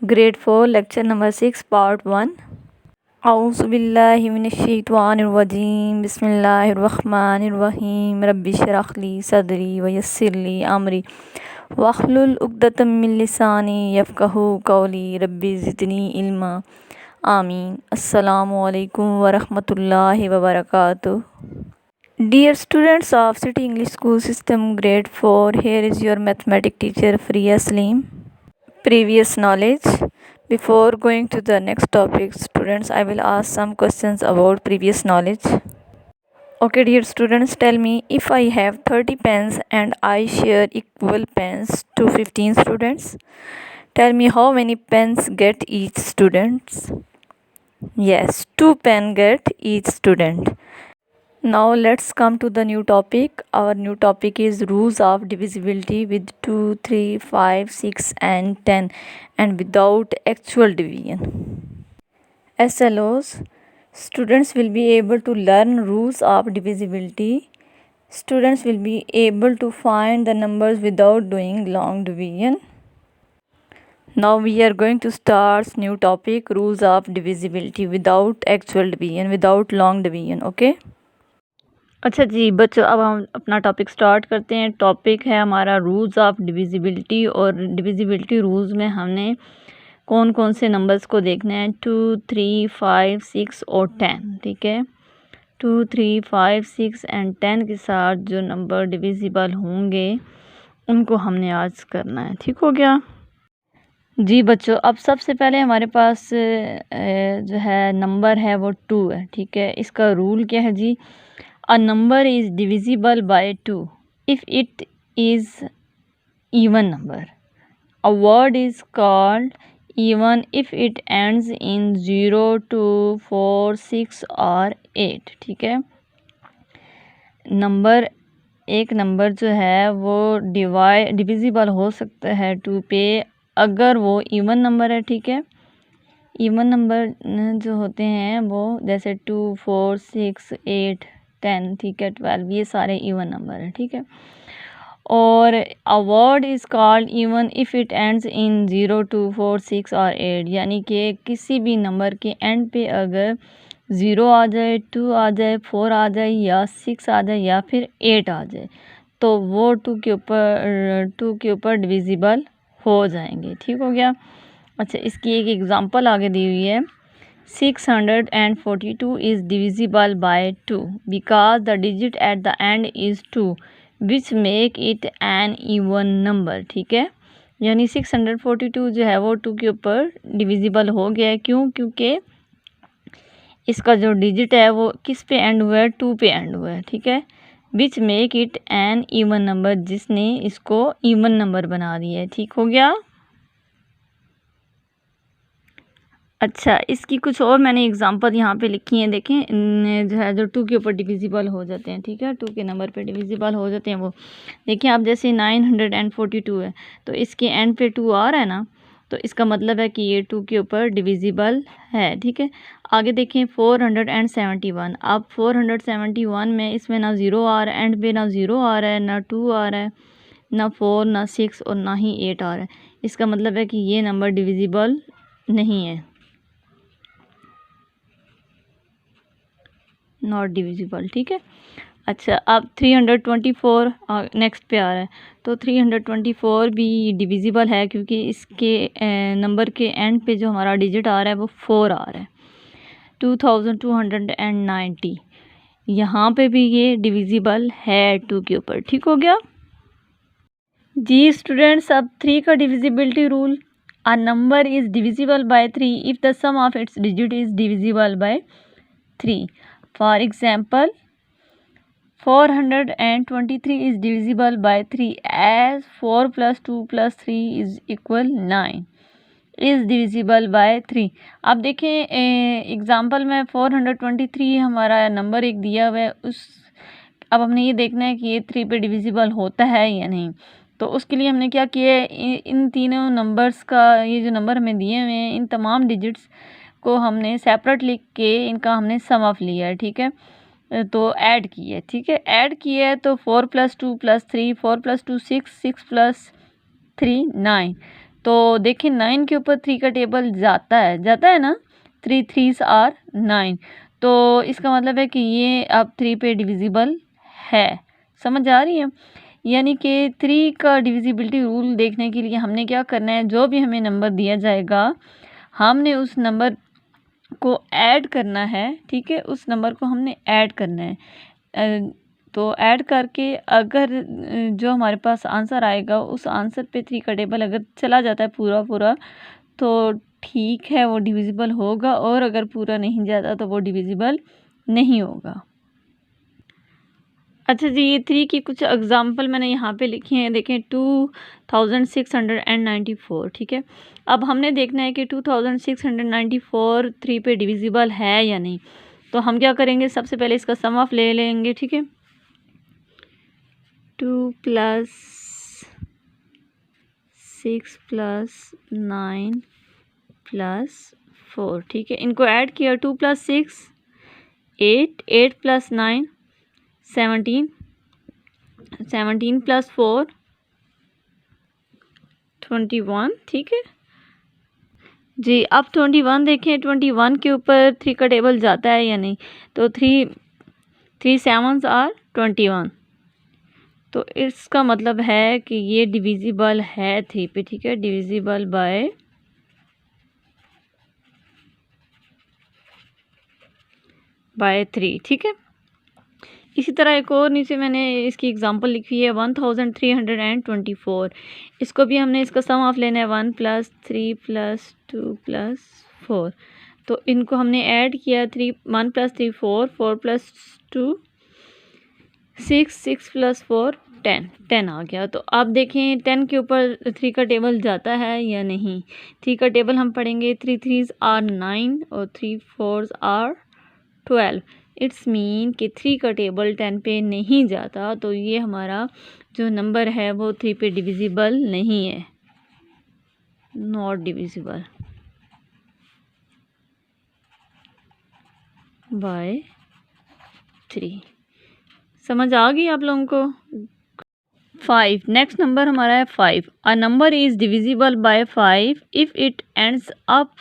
Grade 4 lecture number 6 part 1. A'udhu billahi minash shaitanir rajim. Bismillahir rahmanir rahim. Rabbi shrah li sadri wa yassir li amri wahlul 'uqdatam min lisani yafqahu qawli. Rabbi zidni ilma. Amin. Assalamu alaikum wa rahmatullahi wa barakatuh. Dear students of City English School System Grade 4, here is your mathematics teacher Priya Salim. Previous knowledge. Before going to the next topic, students, I will ask some questions about previous knowledge. Okay, dear students, tell me, if I have 30 pens and I share equal pens to 15 students, tell me how many pens get each student? Yes, 2 pen get each student. Now let's come to the new topic. Our new topic is rules of divisibility with 2, 3, 5, 6 and 10 and without actual division. SLOs. Students will be able to learn rules of divisibility. Students will be able to find the numbers without doing long division. Now we are going to start new topic, rules of divisibility without actual division, without long division. Okay. अच्छा जी बच्चों, अब हम अपना topic start करते हैं। Topic है हमारा rules of divisibility, और डिविजिबिलिटी रूल्स में हमने कौन कौन से नंबर्स को देखना है, 2, 3, 5, 6 और 10। ठीक है, 2, 3, 5, 6 एंड 10 के साथ जो नंबर डिविजिबल होंगे उनको हमने आज करना है। ठीक हो गया जी बच्चों। अब सबसे पहले हमारे पास जो है नंबर है वो 2 है। ठीक है, इसका रूल क्या है जी, a number is divisible by 2 if it is even number. A word is called even if it ends in 0, 2, 4, 6 or 8। ठीक है, नंबर एक नंबर जो है वो डिविजिबल हो सकता है 2 पे अगर वो इवन नंबर है। ठीक है, इवन नंबर जो होते हैं वो जैसे 2, 4, 6, 8, 10, ठीक है, 12, ये सारे इवन नंबर है। ठीक है, और a word is called even if it ends इन 0, 2, 4, 6 और 8, यानी कि किसी भी नंबर के एंड पे अगर 0 आ जाए, 2 आ जाए, 4 आ जाए या 6 आ जाए या फिर 8 आ जाए तो वो 2 के ऊपर डिविजिबल हो जाएंगे। ठीक हो गया। अच्छा, इसकी एक एग्ज़ाम्पल आगे दी हुई है, 642 is divisible by 2 because the digit at the end is 2 which make it an even number। ठीक है, यानी 642 जो है वो 2 के ऊपर डिविजिबल हो गया है। क्यों? क्योंकि इसका जो डिजिट है वो किस पे एंड हुआ है, 2 पे एंड हुआ है। ठीक है, which make it an even number, जिसने इसको इवन नंबर बना दिया है। ठीक हो गया। अच्छा, इसकी कुछ और मैंने एग्जांपल यहाँ पे लिखी हैं, देखें जो है जो 2 के ऊपर डिविजिबल हो जाते हैं। ठीक है, 2 के नंबर पे डिविजिबल हो जाते हैं वो देखिए आप, जैसे 942 है तो इसके एंड पे 2 आ रहा है ना, तो इसका मतलब है कि ये 2 के ऊपर डिविजिबल है। ठीक है, आगे देखें 471। अब 471 में इसमें ना 0 आ रहा है, एंड पे ना 0 आ रहा है, ना 2 आ रहा है, ना 4, ना 6 और ना ही 8 आ रहा है। इसका मतलब है कि ये नंबर डिविजिबल नहीं है, नॉट डिविजिबल। ठीक है, अच्छा अब 324 नेक्स्ट पे आ रहा है, तो 324 भी डिविजिबल है क्योंकि इसके नंबर के एंड पे जो हमारा डिजिट आ रहा है वो 4 आ रहा है। 2290 यहाँ पे भी ये डिविजिबल है 2 के ऊपर। ठीक हो गया जी स्टूडेंट्स। अब 3 का divisibility rule, a number is divisible by 3 if the sum of its digit is divisible by 3। For example, 423 is divisible by 3 as 4 plus 2 plus 3 is equal 9 is divisible by 3। अब देखें एग्जाम्पल में 423 हमारा number एक दिया हुआ है, अब हमने ये देखना है कि ये 3 पे डिविजिबल होता है या नहीं। तो उसके लिए हमने क्या किया है, इन तीनों नंबर्स का, ये जो नंबर हमें दिए हुए हैं इन तमाम डिजिट्स को हमने सेपरेट लिख के इनका हमने सम ऑफ लिया है। ठीक है, तो ऐड किया है। ठीक है, ऐड किया है तो 4 + 2 + 3, 4 + 2 6, 6 + 3 9, तो देखिए 9 के ऊपर 3 का टेबल जाता है ना, 3 3s आर 9, तो इसका मतलब है कि ये अब 3 पे डिविजिबल है। समझ आ रही है? यानी कि 3 का डिविजिबिलिटी रूल देखने के लिए हमने क्या करना है, जो भी हमें नंबर दिया जाएगा हमने उस नंबर को ऐड करना है। ठीक है, उस नंबर को हमने ऐड करना है। तो ऐड करके अगर जो हमारे पास आंसर आएगा उस आंसर पे 3 का टेबल अगर चला जाता है पूरा पूरा तो ठीक है, वो डिविजिबल होगा, और अगर पूरा नहीं जाता तो वो डिविजिबल नहीं होगा। अच्छा जी, ये 3 की कुछ एग्जांपल मैंने यहाँ पे लिखी हैं, देखें 2694। ठीक है, अब हमने देखना है कि 2694 3 पे डिविजिबल है या नहीं। तो हम क्या करेंगे, सबसे पहले इसका सम ऑफ ले लेंगे। ठीक है, 2 + 6 + 9 + 4। ठीक है, इनको ऐड किया, 2 + 6 8, 8 + 9 17, 17 + 4 21। ठीक है जी, अब 21 देखें, 21 के ऊपर 3 का टेबल जाता है या नहीं। तो 3 7s आर 21, तो इसका मतलब है कि ये डिविजिबल है 3 पे। ठीक है, डिविजिबल बाय 3। ठीक है, इसी तरह एक और नीचे मैंने इसकी एग्जांपल लिखी है 1324। इसको भी हमने इसका सम ऑफ लेना है, 1 + 3 + 2 + 4। तो इनको हमने ऐड किया, 1 + 3 4, 4 + 2 6, 6 + 4 10, 10 आ गया। तो अब देखें 10 के ऊपर 3 का टेबल जाता है या नहीं। 3 का टेबल हम पढ़ेंगे, 3 3s आर 9 और 3 4s आर 12। इट्स मीन कि 3 का टेबल 10 पे नहीं जाता, तो ये हमारा जो नंबर है वो 3 पे डिविजिबल नहीं है, नॉट डिविजिबल बाय 3। समझ आ गई आप लोगों को? 5, नेक्स्ट नंबर हमारा है 5। A number is divisible by 5 if it ends up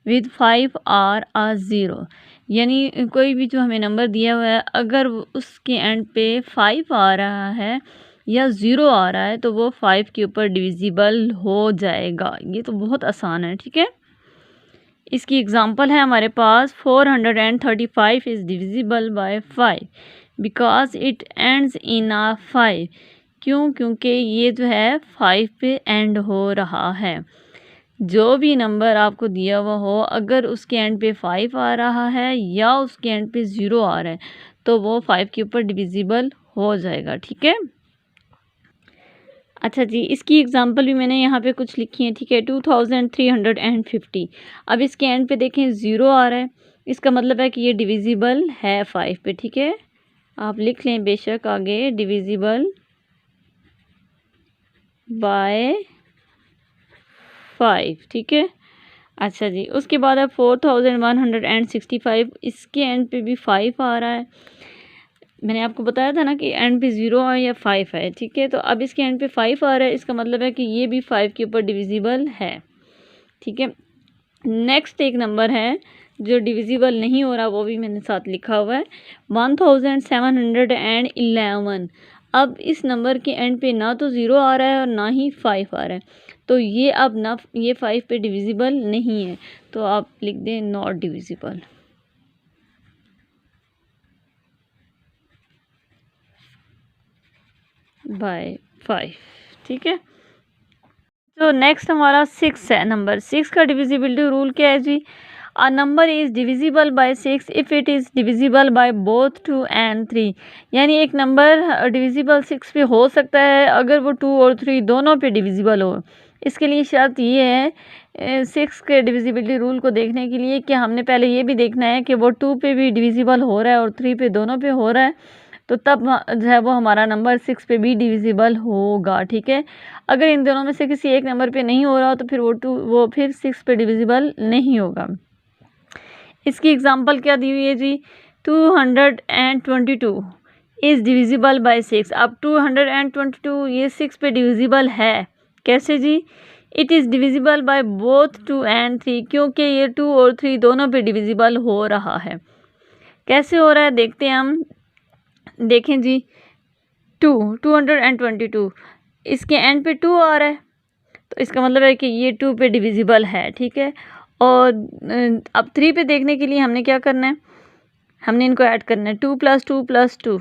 with 5 or a 0। यानी कोई भी जो हमें नंबर दिया हुआ है अगर उसके एंड पे 5 आ रहा है या 0 आ रहा है तो वो 5 के ऊपर डिविजिबल हो जाएगा। ये तो बहुत आसान है। ठीक है, इसकी एग्जांपल है हमारे पास 435 is divisible by 5 because it ends in a 5। क्यों? क्योंकि ये जो है 5 पे एंड हो रहा है। जो भी नंबर आपको दिया हुआ हो अगर उसके एंड पे 5 आ रहा है या उसके एंड पे 0 आ रहा है तो वो 5 के ऊपर डिविजिबल हो जाएगा। ठीक है, अच्छा जी, इसकी एग्जांपल भी मैंने यहाँ पे कुछ लिखी है। ठीक है, 2350। अब इसके एंड पे देखें 0 आ रहा है, इसका मतलब है कि ये डिविजिबल है 5 पे। ठीक है, आप लिख लें बेशक आगे, डिविजिबल बाय 5। ठीक है, अच्छा जी, उसके बाद अब 4165, इसके एंड पे भी 5 आ रहा है। मैंने आपको बताया था ना कि एंड पे 0 है या 5 है। ठीक है, तो अब इसके एंड पे 5 आ रहा है, इसका मतलब है कि ये भी 5 के ऊपर डिविजिबल है। ठीक है, नेक्स्ट एक नंबर है जो डिविजिबल नहीं हो रहा, वो भी मैंने साथ लिखा हुआ है, 1711। अब इस नंबर के एंड पे ना तो 0 आ रहा है और ना ही 5 आ रहा है, तो ये अब ना ये 5 पे डिविजिबल नहीं है, तो आप लिख दें नॉट डिविजिबल बाय 5। ठीक है, तो नेक्स्ट हमारा 6 है। नंबर 6 का डिविजिबिलिटी रूल क्या है जी? A number is divisible by 6 if it is divisible by both 2 and 3। यानी एक नंबर डिविजिबल 6 पे हो सकता है अगर वो 2 और 3 दोनों पे डिविजिबल हो। इसके लिए शर्त ये है 6 के डिविजिबिलिटी रूल को देखने के लिए कि हमने पहले ये भी देखना है कि वो 2 पे भी डिविजिबल हो रहा है और 3 पे दोनों पे हो रहा है, तो तब जो है वो हमारा नंबर 6 पे भी डिविजिबल होगा। ठीक है, अगर इन दोनों में से किसी एक नंबर पे नहीं हो रहा तो फिर वो फिर 6 पे डिविजिबल नहीं होगा। इसकी एग्जांपल क्या दी हुई है जी? 222 इज़ डिविजिबल बाय 6। अब 222 ये 6 पे डिविजिबल है, कैसे जी? It is divisible by both 2 and 3, क्योंकि ये 2 और 3 दोनों पे डिविजिबल हो रहा है। कैसे हो रहा है देखते हैं हम। देखें जी, 222 इसके एंड पे 2 आ रहा है, तो इसका मतलब है कि ये 2 पे डिविजिबल है, ठीक है। और अब 3 पे देखने के लिए हमने क्या करना है, हमने इनको ऐड करना है। 2 + 2 + 2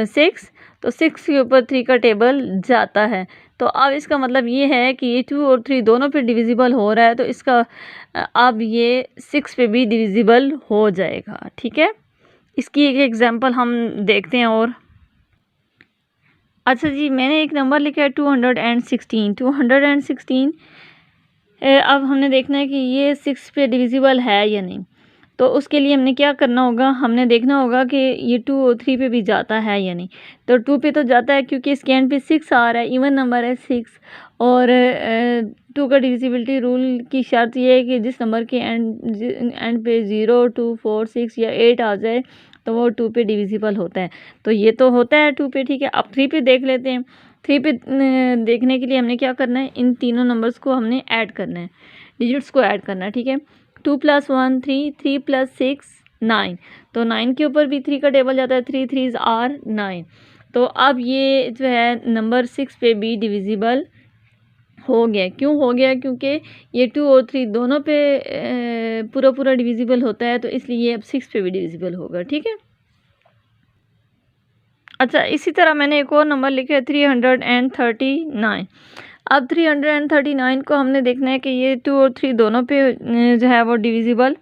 6, तो 6 के ऊपर 3 का टेबल जाता है। तो अब इसका मतलब ये है कि ये 2 और 3 दोनों पे डिविजिबल हो रहा है, तो इसका अब ये 6 पे भी डिविजिबल हो जाएगा, ठीक है। इसकी एक एग्जांपल हम देखते हैं। और अच्छा जी, मैंने एक नंबर लिखा है 216। अब हमने देखना है कि ये 6 पे डिविजिबल है या नहीं। तो उसके लिए हमने क्या करना होगा, हमने देखना होगा कि ये 2 और 3 पे भी जाता है या नहीं। तो 2 पे तो जाता है क्योंकि इसके एंड पे 6 आ रहा है, इवन नंबर है 6। और 2 का डिविजिबिलिटी रूल की शर्त ये है कि जिस नंबर के एंड पे 0, 2, 4, 6 या 8 आ जाए तो वो 2 पे डिविजिबल होता है। तो ये तो होता है 2 पे, ठीक है। अब 3 पे देख लेते हैं। 3 पे देखने के लिए हमने क्या करना है, इन तीनों नंबर्स को हमने ऐड करना है, डिजिट्स को ऐड करना है, ठीक है। 2 + 1 3, 3 + 6 9, तो 9 के ऊपर भी 3 का टेबल जाता है। 3 3s are 9। तो अब ये जो है नंबर 6 पे भी डिविजिबल हो गया। क्यों हो गया? क्योंकि ये 2 और 3 दोनों पे पूरा डिविजिबल होता है, तो इसलिए ये अब 6 पे भी डिविजिबल होगा, ठीक है। अच्छा, इसी तरह मैंने एक और नंबर लिखा है 339। अब 339 को हमने देखना है कि ये 2 और 3 दोनों पे जो है वो डिविजिबल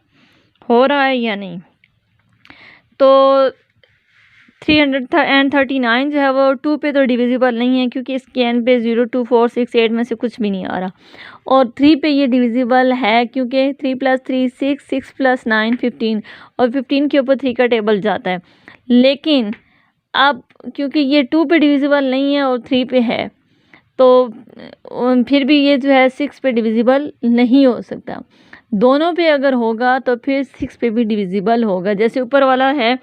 हो रहा है या नहीं। तो 339 जो है वो 2 पे तो डिविजिबल नहीं है, क्योंकि इसके एंड पे 0, 2, 4, 6, 8 में से कुछ भी नहीं आ रहा। और 3 पे ये डिविजिबल है, क्योंकि 3 + 3 6, 6 + 9 15, और 15 के ऊपर 3 का टेबल जाता है। लेकिन अब क्योंकि ये 2 पे डिविजिबल नहीं है और 3 पे है, तो फिर भी ये जो है 6 पे डिविजिबल नहीं हो सकता। दोनों पे अगर होगा तो फिर 6 पे भी डिविजिबल होगा। जैसे ऊपर वाला है,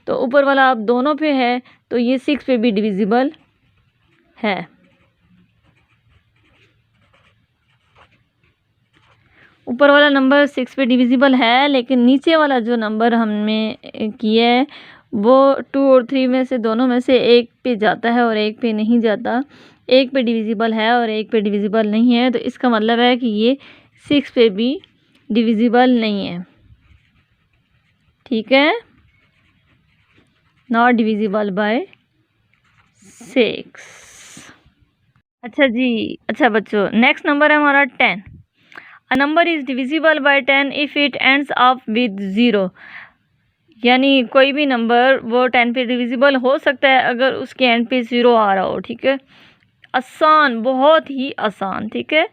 तो ऊपर वाला अब दोनों पे है, तो ये 6 पे भी डिविजिबल है। ऊपर वाला नंबर 6 पे डिविजिबल है, लेकिन नीचे वाला जो नंबर हमने किया है वो 2 और 3 में से दोनों में से एक पे जाता है और एक पे नहीं जाता। एक पे डिविजिबल है और एक पे डिविजिबल नहीं है, तो इसका मतलब है कि ये 6 पे भी डिविजिबल नहीं है, ठीक है। Not divisible by 6। अच्छा जी, अच्छा बच्चों, नेक्स्ट नंबर है हमारा 10। अ number is divisible bye 10 if it ends up with 0। यानी कोई भी नंबर वो 10 पे डिविजिबल हो सकता है अगर उसके एंड पे 0 आ रहा हो, ठीक है। आसान, बहुत ही आसान, ठीक है।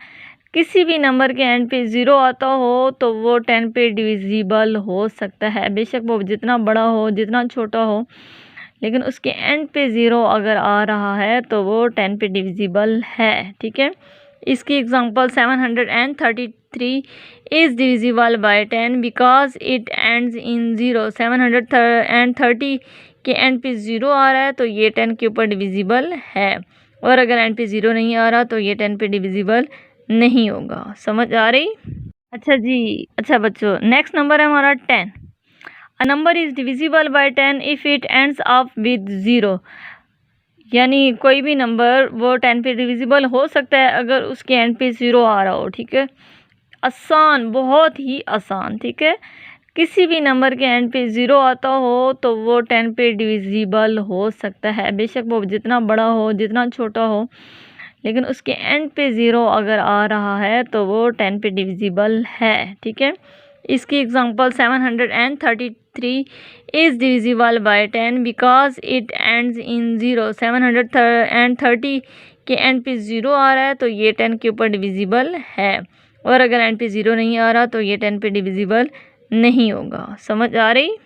किसी भी नंबर के एंड पे 0 आता हो तो वो 10 पे डिविजिबल हो सकता है, बेशक वो जितना बड़ा हो जितना छोटा हो, लेकिन उसके एंड पे 0 अगर आ रहा है तो वो 10 पे डिविजिबल है, ठीक है। इसकी example 733 is divisible bye 10 because it ends इन 0। 730 के एंड पे 0 आ रहा है, तो ये 10 के ऊपर डिविजिबल है। और अगर एंड पे 0 नहीं आ रहा तो ये 10 पे डिविजिबल नहीं होगा। समझ आ रही? अच्छा जी, अच्छा बच्चों, नेक्स्ट नंबर है हमारा 10। अ number is divisible bye 10 if it ends up with 0। यानी कोई भी नंबर वो 10 पे डिविजिबल हो सकता है अगर उसके एंड पे 0 आ रहा हो, ठीक है। आसान, बहुत ही आसान, ठीक है। किसी भी नंबर के एंड पे 0 आता हो तो वो 10 पे डिविजिबल हो सकता है, बेशक वो जितना बड़ा हो जितना छोटा हो, लेकिन उसके एंड पे 0 अगर आ रहा है तो वो 10 पे डिविजिबल है, ठीक है। इसकी example 733 is divisible bye 10 because it ends इन 0। 730 के एंड पे 0 आ रहा है, तो ये 10 के ऊपर डिविजिबल है। और अगर एंड पे 0 नहीं आ रहा तो ये 10 पे डिविजिबल नहीं होगा। समझ आ रही?